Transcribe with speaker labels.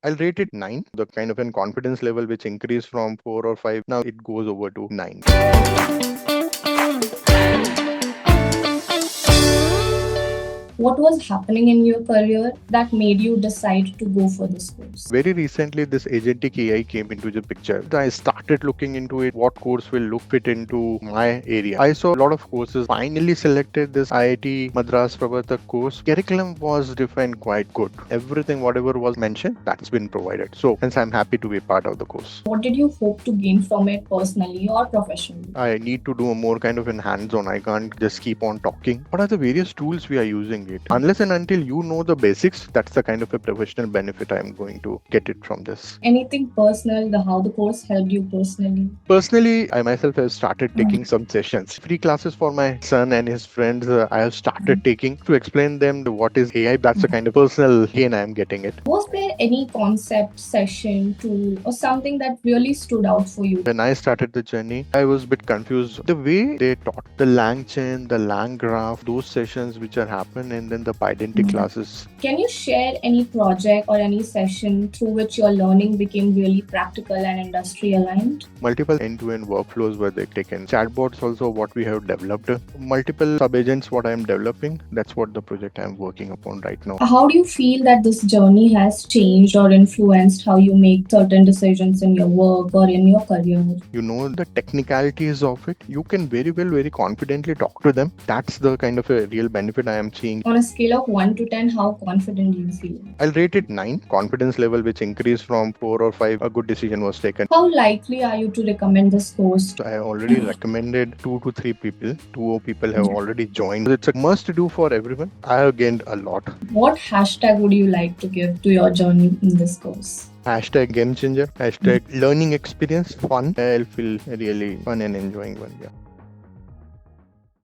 Speaker 1: I'll rate it 9. The kind of an confidence level which increased from 4 or 5, now it goes over to 9.
Speaker 2: What was happening in your career that made you decide to go for this course?
Speaker 1: Very recently, this Agentic AI came into the picture. I started looking into it, what course will look fit into my area. I saw a lot of courses. Finally selected this IIT Madras Pravartak course. Curriculum was defined quite good. Everything, whatever was mentioned, that's been provided. So, hence I'm happy to be part of the course.
Speaker 2: What did you hope to gain from it personally or professionally?
Speaker 1: I need to do a more kind of an hands-on. I can't just keep on talking. What are the various tools we are using it? Unless and until you know the basics, that's the kind of a professional benefit I'm going to get it from this.
Speaker 2: Anything personal, how the course helped you personally?
Speaker 1: Personally, I myself have started taking some sessions. Free classes for my son and his friends I have started taking to explain them what is AI. That's the kind of personal gain I am getting it.
Speaker 2: Was there any concept, session, tool, or something that really stood out for you?
Speaker 1: When I started the journey, I was a bit confused. The way they taught the lang chain, the lang graph, those sessions which are happen, and then the Identity classes.
Speaker 2: Can you share any project or any session through which your learning became really practical and industry aligned?
Speaker 1: Multiple end-to-end workflows were they taken. Chatbots also what we have developed. Multiple sub-agents what I am developing. That's what the project I am working upon right now.
Speaker 2: How do you feel that this journey has changed or influenced how you make certain decisions in your work or in your career?
Speaker 1: You know the technicalities of it. You can very well, very confidently talk to them. That's the kind of a real benefit I am seeing.
Speaker 2: On a scale of 1 to 10, how confident do you feel?
Speaker 1: I'll rate it 9. Confidence level which increased from 4 or 5. A good decision was taken.
Speaker 2: How likely are you to recommend this course?
Speaker 1: I already recommended 2 to 3 people. 2 people have already joined. It's a must do for everyone. I have gained a lot.
Speaker 2: What hashtag would you like to give to your journey in this course?
Speaker 1: Hashtag game changer. Hashtag learning experience fun. I'll feel really fun and enjoying one. Yeah.